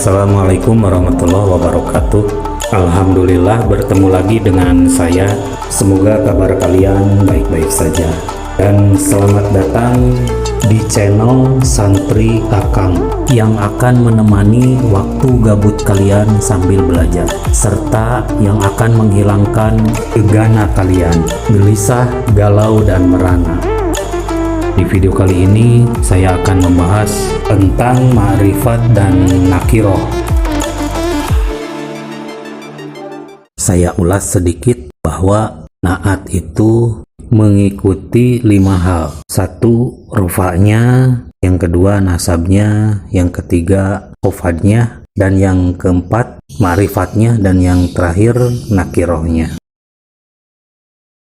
Assalamualaikum warahmatullahi wabarakatuh. Alhamdulillah bertemu lagi dengan saya. Semoga kabar kalian baik-baik saja. Dan selamat datang di channel Santri Akang yang akan menemani waktu gabut kalian sambil belajar, serta yang akan menghilangkan gegana kalian, gelisah, galau, dan merana. Di video kali ini saya akan membahas tentang ma'rifat dan nakiroh. Saya ulas sedikit bahwa naat itu mengikuti 5 hal. 1. Rofa'nya, yang kedua nasabnya, yang ketiga khofadnya, dan yang keempat ma'rifatnya, dan yang terakhir nakirohnya.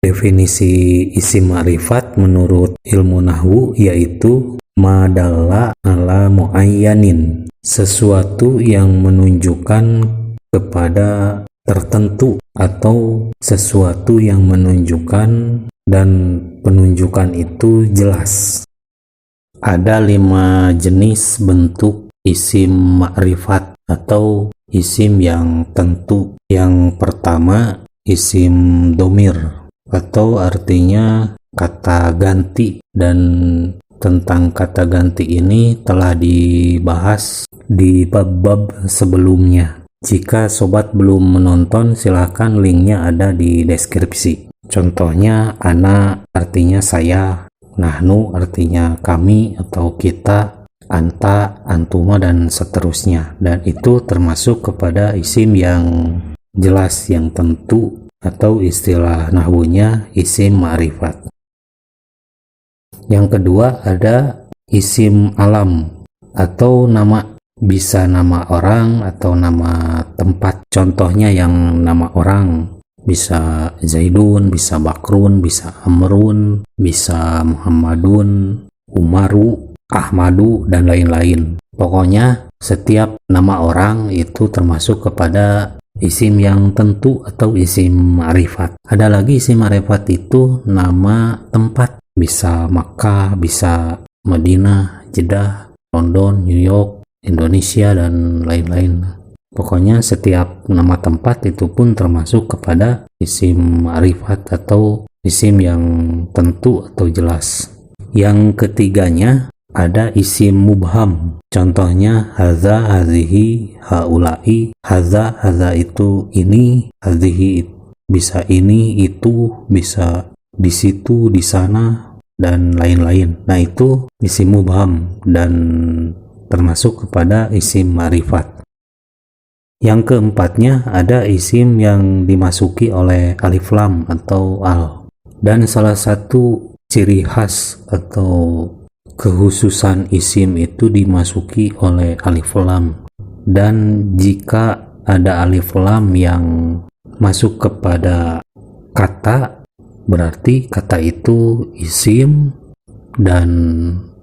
Definisi isim ma'rifat menurut ilmu nahwu yaitu madalla ala muayyanin, sesuatu yang menunjukkan kepada tertentu atau sesuatu yang menunjukkan dan penunjukan itu jelas. Ada 5 jenis bentuk isim ma'rifat atau isim yang tentu. Yang pertama, isim domir atau artinya kata ganti, dan tentang kata ganti ini telah dibahas di bab-bab sebelumnya. Jika sobat belum menonton, silahkan linknya ada di deskripsi. Contohnya ana artinya saya, nahnu artinya kami atau kita, anta, antuma, dan seterusnya. Dan itu termasuk kepada isim yang jelas, yang tentu, atau istilah nahwunya isim ma'rifat. Yang kedua ada isim alam atau nama, bisa nama orang atau nama tempat. Contohnya yang nama orang bisa Zaidun, bisa Bakrun, bisa Amrun, bisa Muhammadun, Umaru, Ahmadu, dan lain-lain. Pokoknya setiap nama orang itu termasuk kepada isim yang tentu atau isim ma'rifat. Ada lagi isim ma'rifat itu nama tempat, bisa Makkah, bisa Madinah, Jeddah, London, New York, Indonesia, dan lain-lain. Pokoknya setiap nama tempat itu pun termasuk kepada isim ma'rifat atau isim yang tentu atau jelas. Yang ketiganya ada isim mubham. Contohnya haza, hazihi, haulai. Haza itu ini, hazihi bisa ini, itu bisa di situ, di sana, dan lain-lain. Nah, itu isim mubham dan termasuk kepada isim ma'rifat. Yang keempatnya ada isim yang dimasuki oleh alif lam atau al. Dan salah satu ciri khas atau kekhususan isim itu dimasuki oleh alif lam. Dan jika ada alif lam yang masuk kepada kata, berarti kata itu isim, dan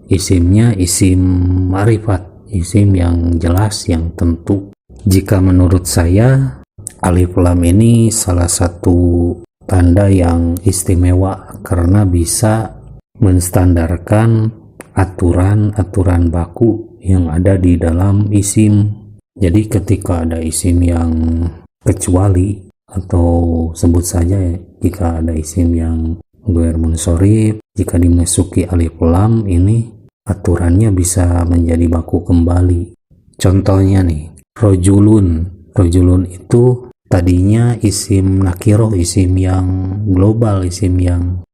isimnya isim ma'rifat, isim yang jelas, yang tentu. Jika menurut saya alif lam ini salah satu tanda yang istimewa karena bisa menstandarkan aturan-aturan baku yang ada di dalam isim. Jadi ketika ada isim yang kecuali, atau sebut saja jika ada isim yang ghair munsorif, jika dimasuki alif lam ini aturannya bisa menjadi baku kembali. Contohnya nih, rojulun. Rojulun itu tadinya isim nakiroh, isim yang global, isim yang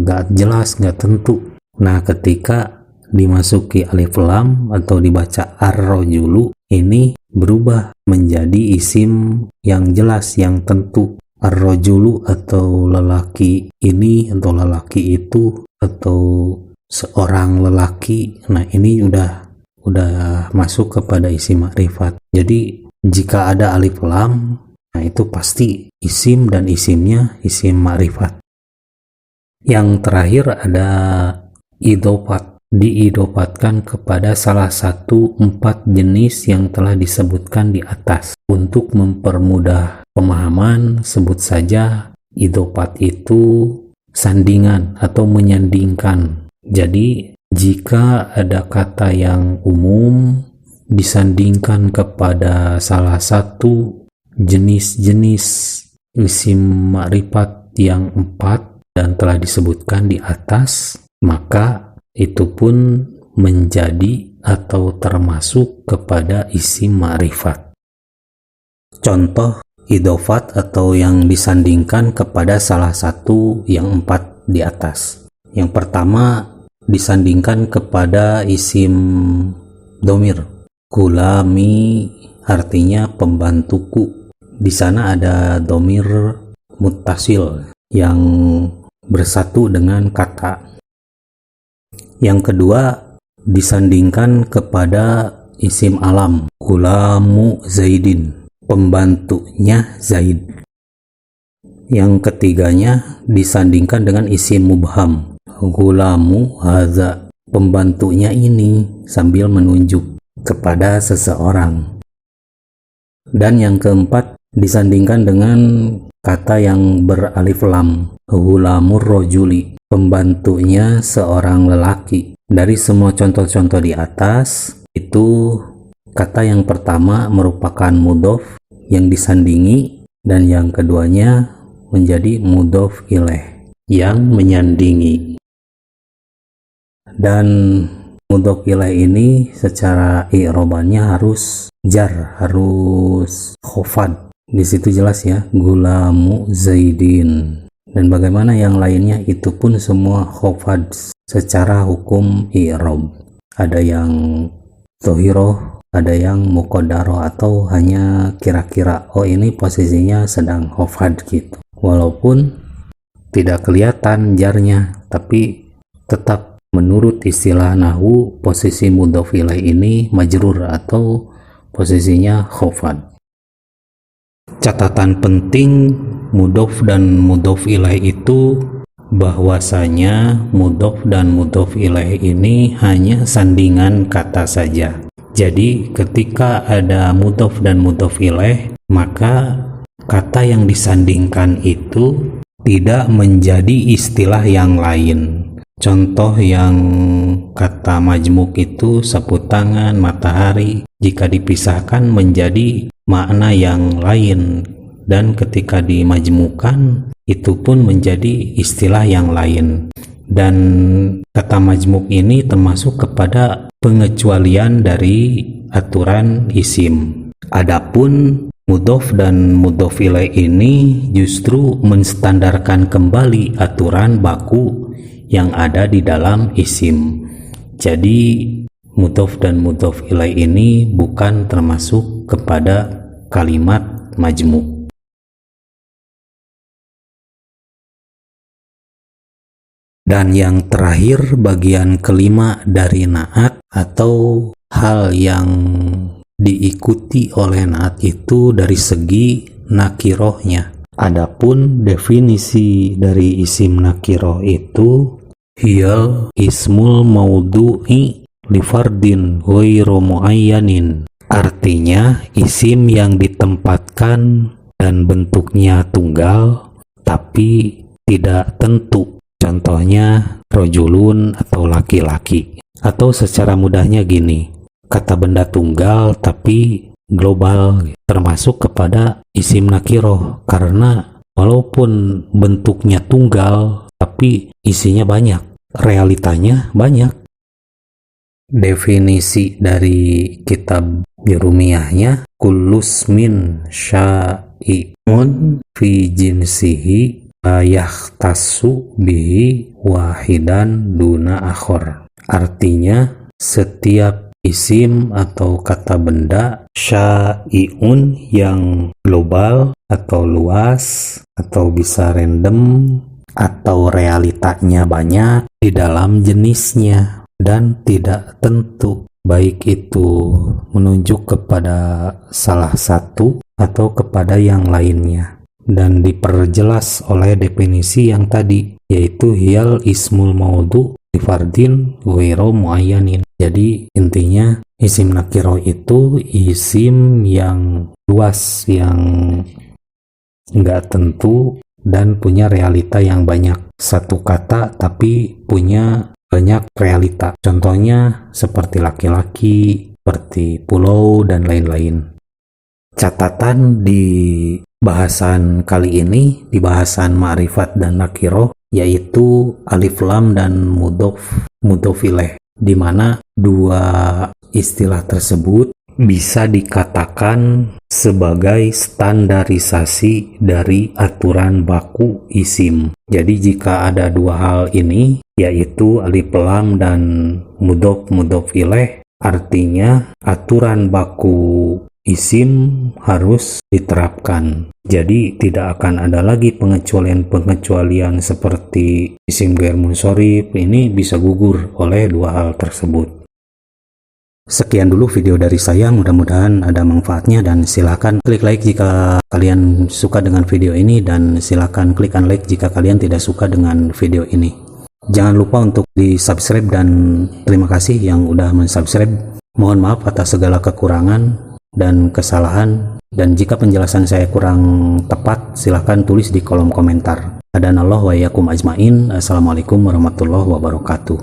nggak jelas, nggak tentu. Nah, ketika dimasuki alif lam atau dibaca ar-rojulu, ini berubah menjadi isim yang jelas, yang tentu. Ar-rojulu atau lelaki ini atau lelaki itu atau seorang lelaki. Nah, ini udah masuk kepada isim ma'rifat. Jadi jika ada alif lam, nah itu pasti isim dan isimnya isim ma'rifat. Yang terakhir ada idofat, diidopatkan kepada salah satu 4 jenis yang telah disebutkan di atas. Untuk mempermudah pemahaman, sebut saja idofat itu sandingan atau menyandingkan. Jadi jika ada kata yang umum disandingkan kepada salah satu jenis-jenis isim ma'rifat yang 4 dan telah disebutkan di atas, maka itu pun menjadi atau termasuk kepada isim ma'rifat. Contoh idhofat atau yang disandingkan kepada salah satu yang 4 di atas. Yang pertama disandingkan kepada isim domir. Gulami artinya pembantuku. Di sana ada domir muttasil yang bersatu dengan kata. Yang kedua disandingkan kepada isim alam. Gulamu Zaidin, pembantunya Zaid. Yang ketiganya disandingkan dengan isim mubham. Gulamu hadza, pembantunya ini, sambil menunjuk kepada seseorang. Dan yang keempat disandingkan dengan kata yang beralif lam. Gulamur rojuli, pembantunya seorang lelaki. Dari semua contoh-contoh di atas, itu kata yang pertama merupakan mudhof yang disandingi, dan yang keduanya menjadi mudhof ilaih yang menyandingi. Dan mudhof ilaih ini secara i'robannya harus jar, harus khofad. Di situ jelas ya, gulamu Zaidin. Dan bagaimana yang lainnya, itu pun semua khofad secara hukum i'rob. Ada yang zohiroh, ada yang muqaddaroh, atau hanya kira-kira oh ini posisinya sedang khofad gitu. Walaupun tidak kelihatan jarnya, tapi tetap menurut istilah nahwu posisi mudhof ilaih ini majrur atau posisinya khofad. Catatan penting mudhof dan mudhof ilaih itu bahwasanya mudhof dan mudhof ilaih ini hanya sandingan kata saja. Jadi ketika ada mudhof dan mudhof ilaih, maka kata yang disandingkan itu tidak menjadi istilah yang lain. Contoh yang kata majmuk itu sapu tangan, matahari, jika dipisahkan menjadi makna yang lain, dan ketika dimajmukan itu pun menjadi istilah yang lain. Dan kata majmuk ini termasuk kepada pengecualian dari aturan isim. Adapun mudhof dan mudhof ilaih ini justru menstandarkan kembali aturan baku yang ada di dalam isim. Jadi mudhof dan mudhof ilaih ini bukan termasuk kepada kalimat majmuk. Dan yang terakhir, bagian kelima dari naat atau hal yang diikuti oleh naat itu dari segi nakirohnya. Adapun definisi dari isim nakiroh itu hiyal ismul maudu'i li fardin ghairu muayyanin. Artinya isim yang ditempatkan dan bentuknya tunggal tapi tidak tentu. Contohnya rojulun atau laki-laki. Atau secara mudahnya gini, kata benda tunggal tapi global, termasuk kepada isim nakiroh, karena walaupun bentuknya tunggal tapi isinya banyak, realitanya banyak. Definisi dari kitab Jurumiyahnya, kullusmin syai'un fi jinsihi yahtassu bihi wahidan duna akhor. Artinya setiap isim atau kata benda syai'un yang global atau luas atau bisa random atau realitanya banyak di dalam jenisnya dan tidak tentu, baik itu menunjuk kepada salah satu atau kepada yang lainnya. Dan diperjelas oleh definisi yang tadi, yaitu hiyal ismul maudu li fardin ghairu muayyanin. Jadi intinya isim nakiroh itu isim yang luas, yang enggak tentu dan punya realita yang banyak. Satu kata tapi punya banyak realita. Contohnya seperti laki-laki, seperti pulau dan lain-lain. Catatan di bahasan kali ini, di bahasan ma'rifat dan nakiro, yaitu alif lam dan mudhof ilaih, di mana dua istilah tersebut bisa dikatakan sebagai standarisasi dari aturan baku isim. Jadi jika ada dua hal ini, yaitu alif lam dan mudhof ilaih, artinya aturan baku isim harus diterapkan. Jadi tidak akan ada lagi pengecualian seperti isim ghair munsharif, ini bisa gugur oleh dua hal tersebut. Sekian dulu video dari saya, mudah-mudahan ada manfaatnya, dan silakan klik like jika kalian suka dengan video ini, dan silakan klik unlike jika kalian tidak suka dengan video ini. Jangan lupa untuk di subscribe, dan terima kasih yang udah mensubscribe. Mohon maaf atas segala kekurangan dan kesalahan, dan jika penjelasan saya kurang tepat silahkan tulis di kolom komentar. Hadanallahu wa iyyakum ajmain. Assalamualaikum warahmatullahi wabarakatuh.